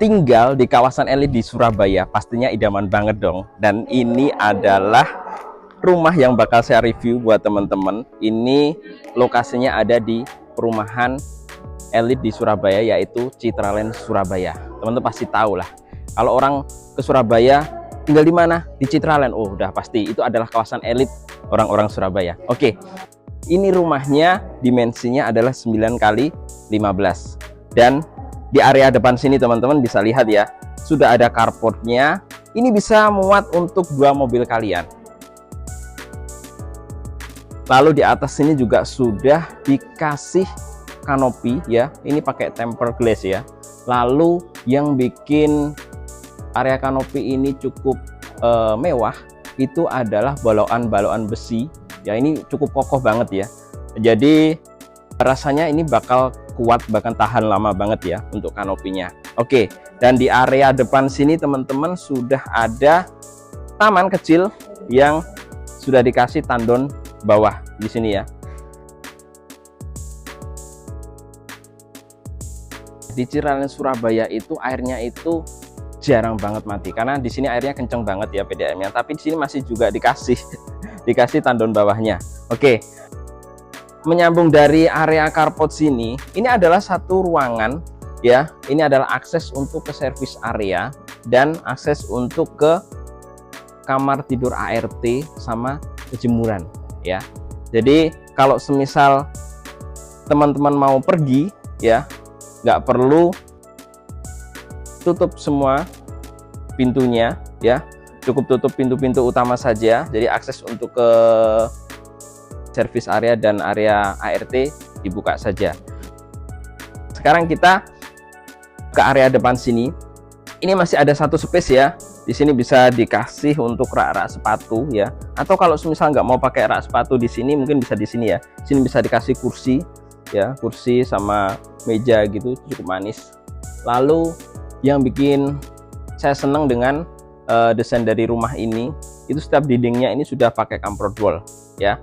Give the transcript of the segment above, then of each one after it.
tinggal di kawasan elit di Surabaya, pastinya idaman banget dong. Dan ini adalah rumah yang bakal saya review buat teman-teman. Ini lokasinya ada di perumahan elit di Surabaya, yaitu Citraland Surabaya. Teman-teman pasti tahu lah, kalau orang ke Surabaya tinggal di mana? Di Citraland. Oh, udah pasti itu adalah kawasan elit orang-orang Surabaya. Oke, ini rumahnya dimensinya adalah 9 kali 15, dan di area depan sini teman-teman bisa lihat ya, sudah ada carportnya. Ini bisa muat untuk 2 mobil kalian. Lalu di atas sini juga sudah dikasih kanopi ya, ini pakai tempered glass ya. Lalu yang bikin area kanopi ini cukup mewah itu adalah balokan-balokan besi ya, ini cukup kokoh banget ya. Jadi rasanya ini bakal kuat, bahkan tahan lama banget ya untuk kanopinya. Oke, dan di area depan sini teman-teman sudah ada taman kecil yang sudah dikasih tandon bawah di sini ya. Di Citraland Surabaya itu airnya itu jarang banget mati, karena di sini airnya kenceng banget ya PDAM-nya, tapi di sini masih juga dikasih tandon bawahnya. Oke, menyambung dari area carport sini, ini adalah satu ruangan ya. Ini adalah akses untuk ke service area dan akses untuk ke kamar tidur ART sama kejemuran ya. Jadi kalau semisal teman-teman mau pergi ya, nggak perlu tutup semua pintunya ya, cukup tutup pintu-pintu utama saja. Jadi akses untuk ke service area dan area ART dibuka saja. Sekarang kita ke area depan sini. Ini masih ada satu space ya. Di sini bisa dikasih untuk rak-rak sepatu ya. Atau kalau misal nggak mau pakai rak sepatu di sini, mungkin bisa di sini ya. Di sini bisa dikasih kursi ya, kursi sama meja gitu, cukup manis. Lalu yang bikin saya senang dengan desain dari rumah ini, itu setiap dindingnya ini sudah pakai comfort wall ya.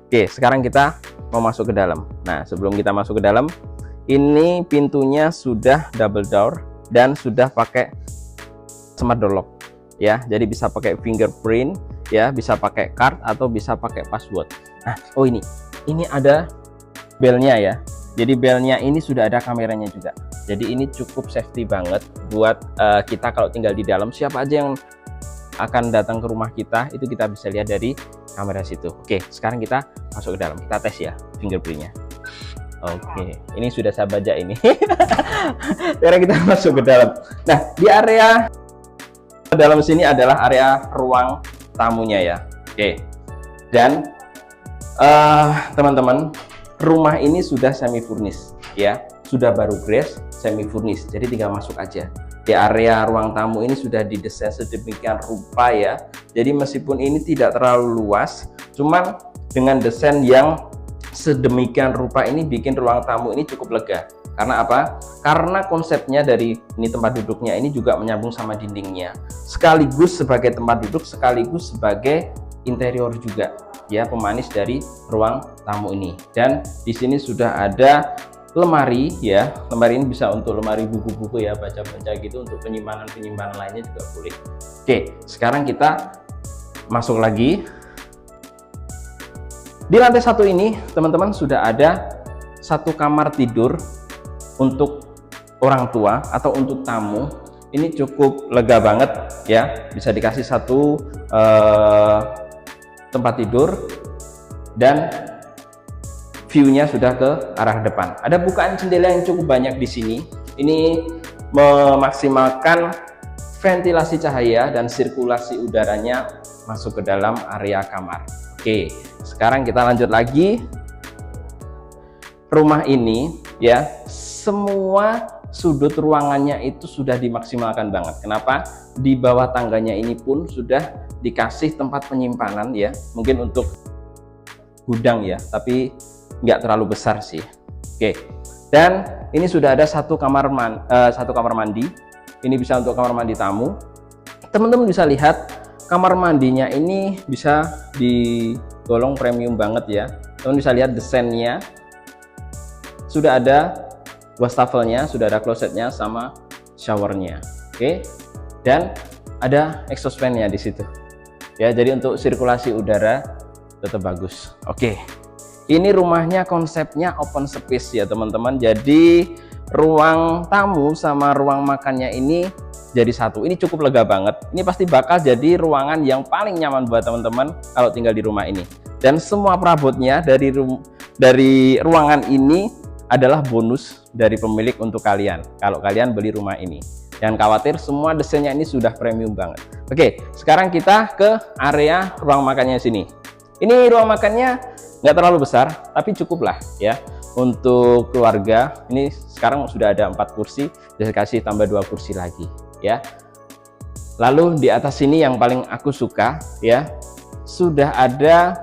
Oke, sekarang kita mau masuk ke dalam. Nah, sebelum kita masuk ke dalam, ini pintunya sudah double door dan sudah pakai smart door lock ya. Jadi bisa pakai fingerprint ya, bisa pakai card atau bisa pakai password. Nah, oh ini ada belnya ya. Jadi belnya ini sudah ada kameranya juga. Jadi ini cukup safety banget buat kita kalau tinggal di dalam. Siapa aja yang akan datang ke rumah kita, itu kita bisa lihat dari kamera situ. Oke, sekarang kita masuk ke dalam, kita tes ya fingerprintnya. Oke, ini sudah saya baca ini. Sekarang kita masuk ke dalam. Nah, di area dalam sini adalah area ruang tamunya ya. Oke, dan teman-teman, rumah ini sudah semi furnish ya, sudah baru grace semi furnish, jadi tinggal masuk aja. Di area ruang tamu ini sudah didesain sedemikian rupa ya. Jadi meskipun ini tidak terlalu luas, cuman dengan desain yang sedemikian rupa ini bikin ruang tamu ini cukup lega. Karena apa? Karena konsepnya dari ini tempat duduknya ini juga menyambung sama dindingnya. Sekaligus sebagai tempat duduk, sekaligus sebagai interior juga ya, pemanis dari ruang tamu ini. Dan di sini sudah ada lemari ya. Lemari ini bisa untuk lemari buku-buku ya, baca-baca gitu, untuk penyimpanan lainnya juga boleh. Oke, sekarang kita masuk lagi. Di lantai 1 ini teman-teman sudah ada satu kamar tidur untuk orang tua atau untuk tamu. Ini cukup lega banget ya, bisa dikasih satu tempat tidur dan view-nya sudah ke arah depan. Ada bukaan jendela yang cukup banyak di sini. Ini memaksimalkan ventilasi cahaya dan sirkulasi udaranya masuk ke dalam area kamar. Oke, sekarang kita lanjut lagi. Rumah ini ya, semua sudut ruangannya itu sudah dimaksimalkan banget. Kenapa? Di bawah tangganya ini pun sudah dikasih tempat penyimpanan ya, mungkin untuk gudang ya, tapi nggak terlalu besar sih. Oke, dan ini sudah ada satu kamar mandi. Ini bisa untuk kamar mandi tamu. Teman-teman bisa lihat kamar mandinya ini bisa digolong premium banget ya. Teman bisa lihat desainnya, sudah ada wastafelnya, sudah ada klosetnya sama showernya. Oke, dan ada exhaust fan-nya di situ ya, jadi untuk sirkulasi udara tetap bagus. Oke, ini rumahnya konsepnya open space ya teman-teman, jadi ruang tamu sama ruang makannya ini jadi satu. Ini cukup lega banget, ini pasti bakal jadi ruangan yang paling nyaman buat teman-teman kalau tinggal di rumah ini. Dan semua perabotnya dari ruangan ini adalah bonus dari pemilik untuk kalian kalau kalian beli rumah ini. Jangan khawatir, semua desainnya ini sudah premium banget. Oke, sekarang kita ke area ruang makannya sini. Ini ruang makannya nggak terlalu besar, tapi cukup lah ya untuk keluarga. Ini sekarang sudah ada 4 kursi, bisa kasih tambah 2 kursi lagi ya. Lalu di atas sini yang paling aku suka ya, sudah ada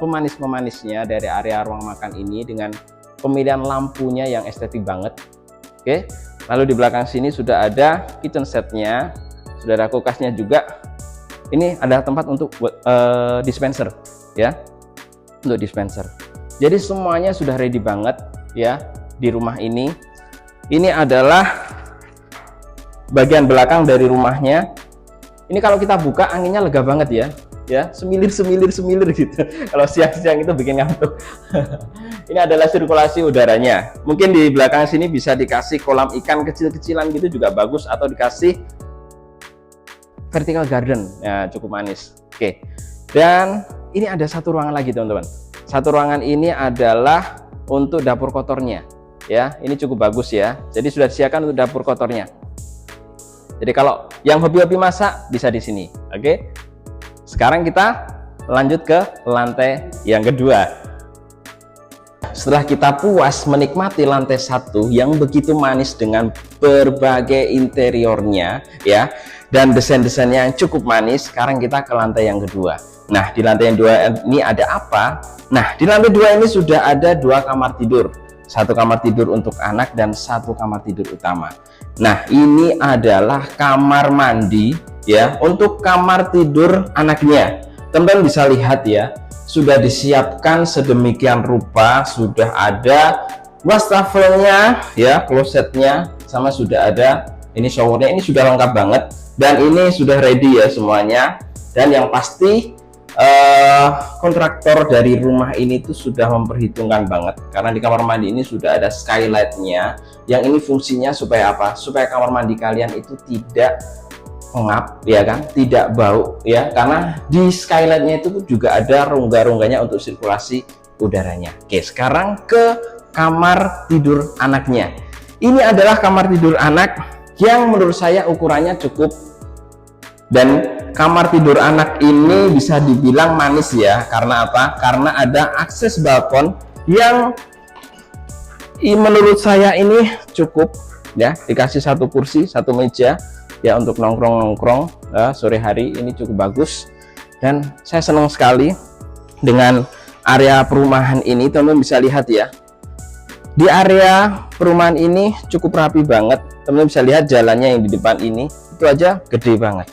pemanis-pemanisnya dari area ruang makan ini dengan pemilihan lampunya yang estetik banget. Oke, lalu di belakang sini sudah ada kitchen setnya, sudah ada kulkasnya juga. Ini ada tempat untuk dispenser ya, untuk dispenser. Jadi semuanya sudah ready banget ya di rumah ini. Ini adalah bagian belakang dari rumahnya. Ini kalau kita buka anginnya lega banget ya, semilir gitu. Kalau siang-siang itu bikin ngantuk. Ini adalah sirkulasi udaranya. Mungkin di belakang sini bisa dikasih kolam ikan kecil-kecilan gitu juga bagus, atau dikasih vertical garden ya, cukup manis. Oke, dan ini ada satu ruangan lagi teman-teman. Satu ruangan ini adalah untuk dapur kotornya ya. Ini cukup bagus ya, jadi sudah disiapkan untuk dapur kotornya. Jadi kalau yang hobi-hobi masak bisa di sini. Oke, sekarang kita lanjut ke lantai yang kedua. Setelah kita puas menikmati lantai 1 yang begitu manis dengan berbagai interiornya ya, dan desain-desainnya yang cukup manis, sekarang kita ke lantai yang kedua. Nah, di lantai yang kedua ini ada apa? Nah, di lantai 2 ini sudah ada 2 kamar tidur. 1 kamar tidur untuk anak dan 1 kamar tidur utama. Nah, ini adalah kamar mandi ya untuk kamar tidur anaknya. Teman-teman bisa lihat ya, sudah disiapkan sedemikian rupa, sudah ada wastafelnya ya, klosetnya, sama sudah ada ini showernya. Ini sudah lengkap banget dan ini sudah ready ya semuanya. Dan yang pasti kontraktor dari rumah ini tuh sudah memperhitungkan banget, karena di kamar mandi ini sudah ada skylightnya, yang ini fungsinya supaya apa? Supaya kamar mandi kalian itu tidak pengap ya kan, tidak bau ya, karena di skylightnya itu juga ada rongga-rongganya untuk sirkulasi udaranya. Oke, sekarang ke kamar tidur anaknya. Ini adalah kamar tidur anak yang menurut saya ukurannya cukup, dan kamar tidur anak ini bisa dibilang manis ya. Karena apa? Karena ada akses balkon yang menurut saya ini cukup ya, dikasih 1 kursi, 1 meja ya untuk nongkrong-nongkrong sore hari. Ini cukup bagus dan saya senang sekali dengan area perumahan ini. Teman-teman bisa lihat ya, di area perumahan ini cukup rapi banget. Teman-teman bisa lihat jalannya yang di depan ini itu aja gede banget.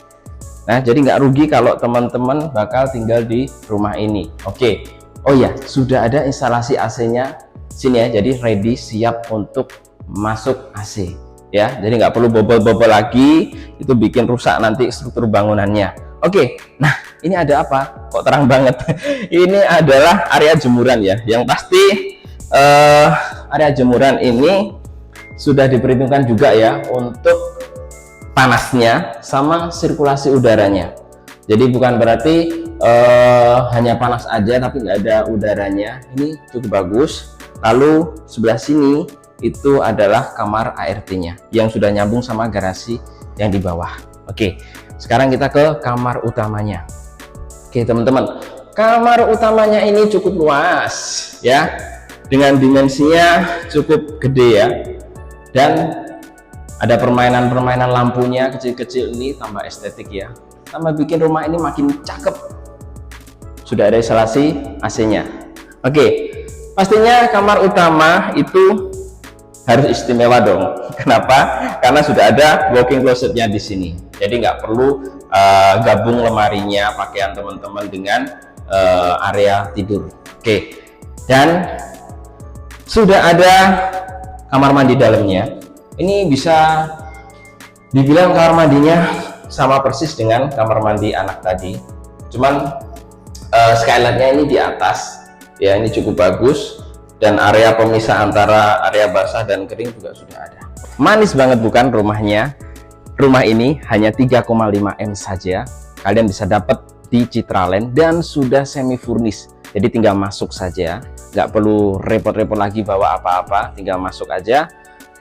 Nah, jadi nggak rugi kalau teman-teman bakal tinggal di rumah ini. Oke, oh ya, sudah ada instalasi AC-nya sini ya, jadi ready, siap untuk masuk AC ya. Jadi nggak perlu bobol-bobol lagi, itu bikin rusak nanti struktur bangunannya. Oke, nah ini ada apa? Kok terang banget? Ini adalah area jemuran ya. Yang pasti area jemuran ini sudah diperhitungkan juga ya untuk panasnya sama sirkulasi udaranya. Jadi bukan berarti hanya panas aja tapi nggak ada udaranya. Ini cukup bagus. Lalu sebelah sini itu adalah kamar ART-nya yang sudah nyambung sama garasi yang di bawah. Oke, sekarang kita ke kamar utamanya. Oke teman-teman, kamar utamanya ini cukup luas ya, dengan dimensinya cukup gede ya, dan ada permainan-permainan lampunya kecil-kecil. Ini tambah estetik ya, tambah bikin rumah ini makin cakep. Sudah ada instalasi AC-nya. Oke, pastinya kamar utama itu harus istimewa dong. Kenapa? Karena sudah ada walk-in closet-nya di sini. Jadi nggak perlu gabung lemarinya pakaian teman-teman dengan area tidur. Oke, dan sudah ada kamar mandi dalamnya. Ini bisa dibilang kamar mandinya sama persis dengan kamar mandi anak tadi, cuman skylightnya ini di atas ya, ini cukup bagus, dan area pemisah antara area basah dan kering juga sudah ada. Manis banget bukan rumahnya? Rumah ini hanya 3,5 M saja kalian bisa dapat di Citraland dan sudah semi furnish, jadi tinggal masuk saja, nggak perlu repot-repot lagi bawa apa-apa, tinggal masuk aja.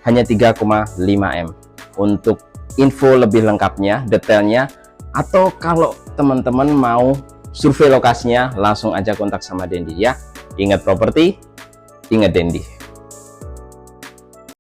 Hanya 3,5 M. Untuk info lebih lengkapnya, detailnya, atau kalau teman-teman mau survei lokasinya, langsung aja kontak sama Dendi ya. Ingat properti, ingat Dendi.